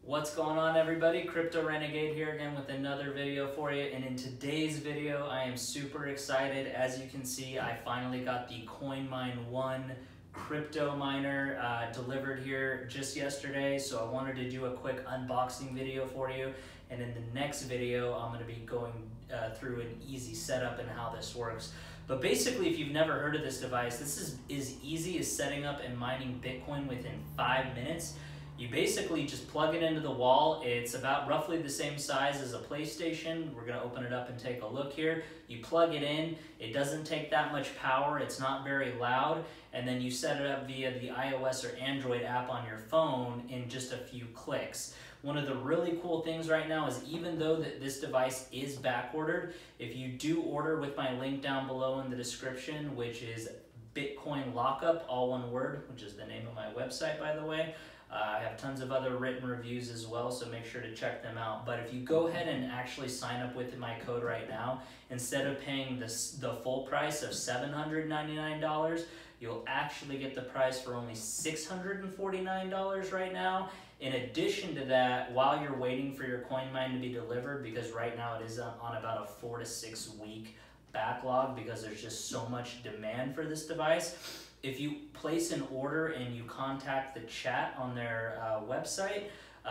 What's going on, everybody? Crypto Renegade here again with another video for you, and in today's video I am super excited. As you can see, I finally got the CoinMine 1 crypto miner delivered here just yesterday, so I wanted to do a quick unboxing video for you, and in the next video I'm going to be going through an easy setup and how this works. But basically, if you've never heard of this device, this is as easy as setting up and mining Bitcoin within 5 minutes. You basically just plug it into the wall. It's about roughly the same size as a PlayStation. We're gonna open it up and take a look here. You plug it in, it doesn't take that much power, it's not very loud, and then you set it up via the iOS or Android app on your phone in just a few clicks. One of the really cool things right now is even though this device is back ordered, if you do order with my link down below in the description, which is Bitcoin LOCKUP, all one word, which is the name of my website, by the way. I have tons of other written reviews as well, so make sure to check them out. But if you go ahead and actually sign up with my code right now, instead of paying the full price of $799, you'll actually get the price for only $649 right now. In addition to that, while you're waiting for your CoinMine to be delivered, because right now it is on about a 4 to 6 week backlog because there's just so much demand for this device. If you place an order and you contact the chat on their website,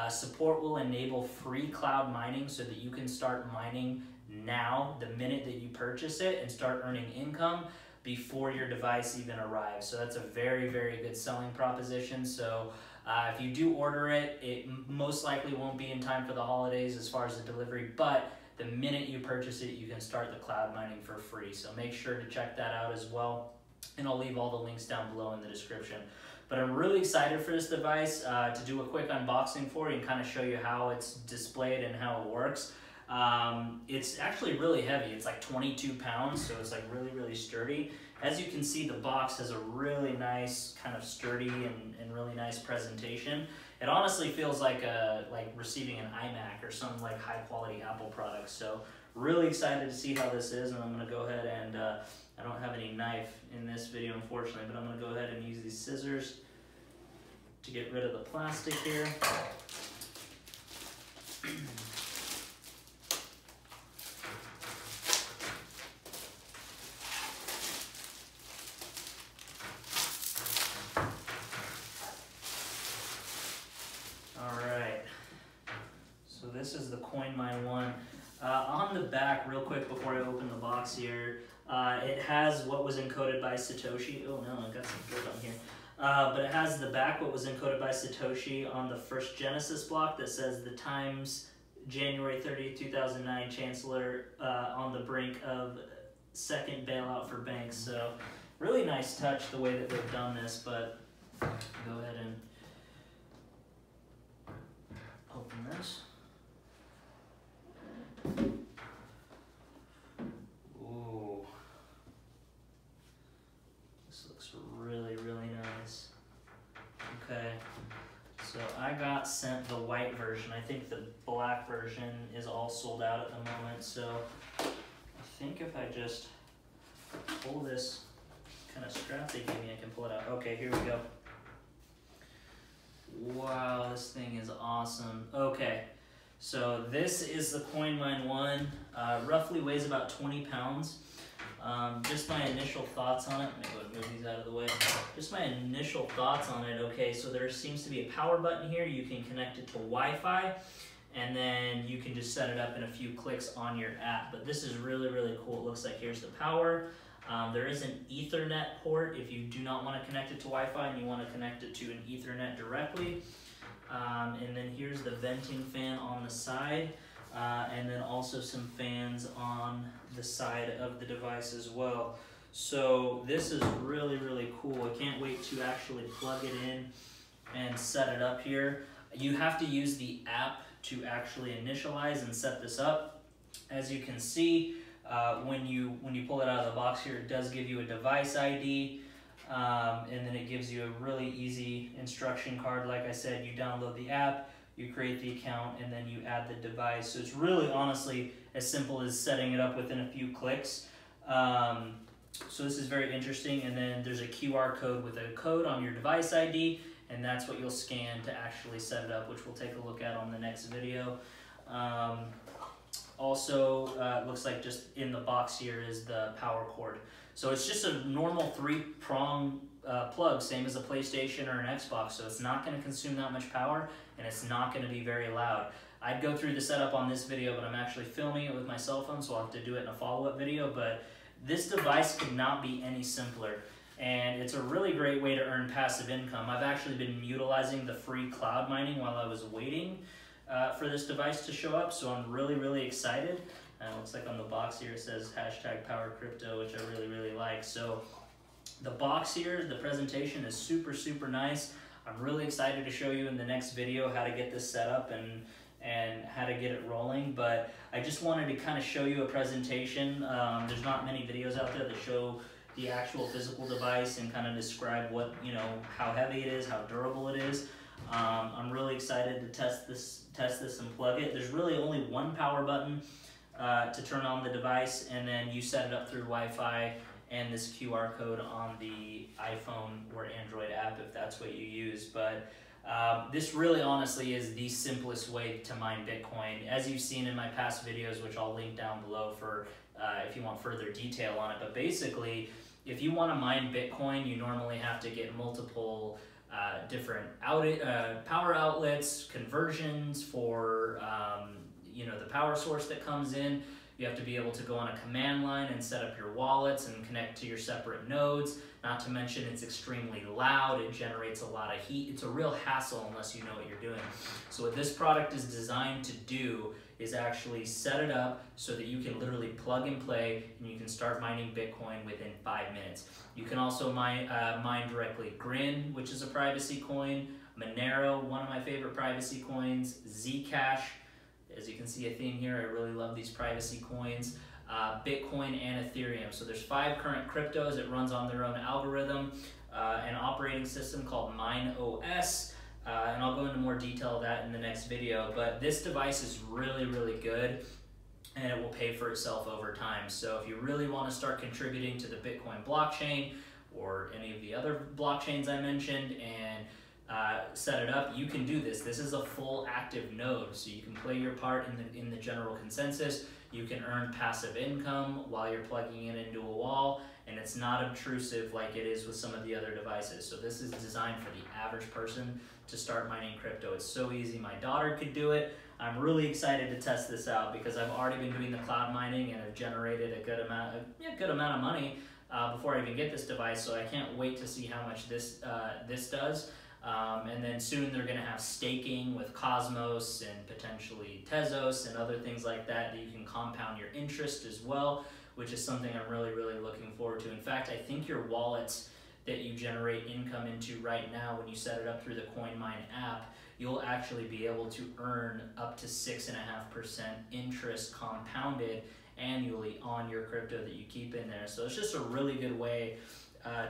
support will enable free cloud mining so that you can start mining now the minute that you purchase it and start earning income before your device even arrives. So that's a very, very good selling proposition. So if you do order it, it most likely won't be in time for the holidays as far as the delivery, but the minute you purchase it, you can start the cloud mining for free. So make sure to check that out as well. And I'll leave all the links down below in the description. But I'm really excited for this device to do a quick unboxing for you and kind of show you how it's displayed and how it works. It's actually really heavy. It's like 22 pounds, so it's like really, really sturdy. As you can see, the box has a really nice kind of sturdy and really nice presentation. It honestly feels like receiving an iMac or some like high quality Apple product. So really excited to see how this is, and I'm gonna go ahead and I don't have any knife in this video, unfortunately, but I'm going to go ahead and use these scissors to get rid of the plastic here. All right, so this is the CoinMine 1. On the back, real quick before I open the box here, it has what was encoded by Satoshi. Oh no, I got some dirt on here. But it has the back, what was encoded by Satoshi on the first Genesis block that says the Times, January 30th, 2009, Chancellor on the brink of second bailout for banks. So really nice touch the way that they've done this, but go ahead and open this. Really, really nice. Okay, so I got sent the white version. I think the black version is all sold out at the moment, so I think if I just pull this kind of strap they gave me, I can pull it out. Okay, here we go. Wow, this thing is awesome. Okay, so this is the CoinMine 1. Roughly weighs about 20 pounds. Just my initial thoughts on it. Let me go ahead and move these out of the way. Just my initial thoughts on it. Okay, so there seems to be a power button here. You can connect it to Wi-Fi, and then you can just set it up in a few clicks on your app. But this is really, really cool. It looks like here's the power. There is an Ethernet port if you do not want to connect it to Wi-Fi and you want to connect it to an Ethernet directly. And then here's the venting fan on the side. And then also some fans on the side of the device as well. So this is really, really cool. I can't wait to actually plug it in and set it up here. You have to use the app to actually initialize and set this up. As you can see, when you pull it out of the box here, it does give you a device ID. And then it gives you a really easy instruction card. Like I said, you download the app, you create the account, and then you add the device. So it's really honestly as simple as setting it up within a few clicks. So this is very interesting. And then there's a QR code with a code on your device ID, and that's what you'll scan to actually set it up, which we'll take a look at on the next video. Also, it looks like just in the box here is the power cord. So it's just a normal 3-prong plug, same as a PlayStation or an Xbox, so it's not going to consume that much power, and it's not going to be very loud. I'd go through the setup on this video, but I'm actually filming it with my cell phone, so I'll have to do it in a follow-up video, but this device could not be any simpler, and it's a really great way to earn passive income. I've actually been utilizing the free cloud mining while I was waiting for this device to show up, so I'm really excited. It looks like on the box here it says #PowerCrypto, which I really like. So the box here, the presentation is super nice. I'm really excited to show you in the next video how to get this set up and how to get it rolling, but I just wanted to kind of show you a presentation. There's not many videos out there that show the actual physical device and kind of describe what, how heavy it is, how durable it is. I'm really excited to test this and plug it. There's really only one power button to turn on the device, and then you set it up through Wi-Fi and this QR code on the iPhone or Android app if that's what you use. But this really honestly is the simplest way to mine Bitcoin, as you've seen in my past videos, which I'll link down below for if you want further detail on it. But basically, if you want to mine Bitcoin, you normally have to get multiple different power outlets, conversions for the power source that comes in. You have to be able to go on a command line and set up your wallets and connect to your separate nodes. Not to mention it's extremely loud, it generates a lot of heat. It's a real hassle unless you know what you're doing. So what this product is designed to do is actually set it up so that you can literally plug and play and you can start mining Bitcoin within 5 minutes. You can also mine directly Grin, which is a privacy coin, Monero, one of my favorite privacy coins, Zcash. As you can see a theme here, I really love these privacy coins, Bitcoin and Ethereum. So there's 5 current cryptos. It runs on their own algorithm, an operating system called Mine OS, and I'll go into more detail of that in the next video. But this device is really good, and it will pay for itself over time. So if you really want to start contributing to the Bitcoin blockchain or any of the other blockchains I mentioned and set it up, you can do this. This is a full active node, so you can play your part in the general consensus. You can earn passive income while you're plugging it into a wall, and it's not obtrusive like it is with some of the other devices. So this is designed for the average person to start mining crypto. It's so easy. My daughter could do it. I'm really excited to test this out because I've already been doing the cloud mining and have generated a good amount of money before I even get this device. So I can't wait to see how much this does. And then soon they're going to have staking with Cosmos and potentially Tezos and other things like that you can compound your interest as well, which is something I'm really looking forward to. In fact, I think your wallets that you generate income into right now, when you set it up through the CoinMine app, you'll actually be able to earn up to 6.5% interest compounded annually on your crypto that you keep in there. So it's just a really good way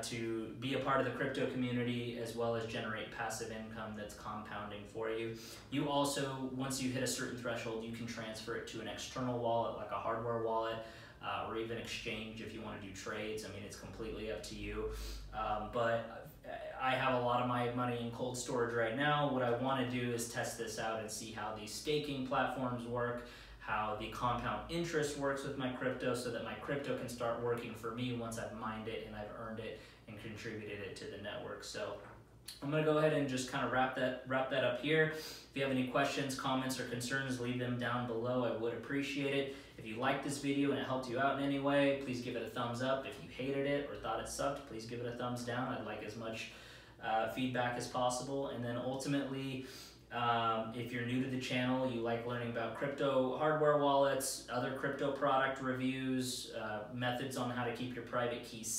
to be a part of the crypto community as well as generate passive income that's compounding for you. You also, once you hit a certain threshold, you can transfer it to an external wallet like a hardware wallet or even exchange if you want to do trades. I mean, it's completely up to you. But I have a lot of my money in cold storage right now. What I want to do is test this out and see how these staking platforms work, how the compound interest works with my crypto, so that my crypto can start working for me once I've mined it and I've earned it and contributed it to the network. So I'm gonna go ahead and just kind of wrap that up here. If you have any questions, comments, or concerns, leave them down below. I would appreciate it. If you liked this video and it helped you out in any way, please give it a thumbs up. If you hated it or thought it sucked, please give it a thumbs down. I'd like as much feedback as possible. And then ultimately, if you're new to the channel, you like learning about crypto hardware wallets, other crypto product reviews, methods on how to keep your private keys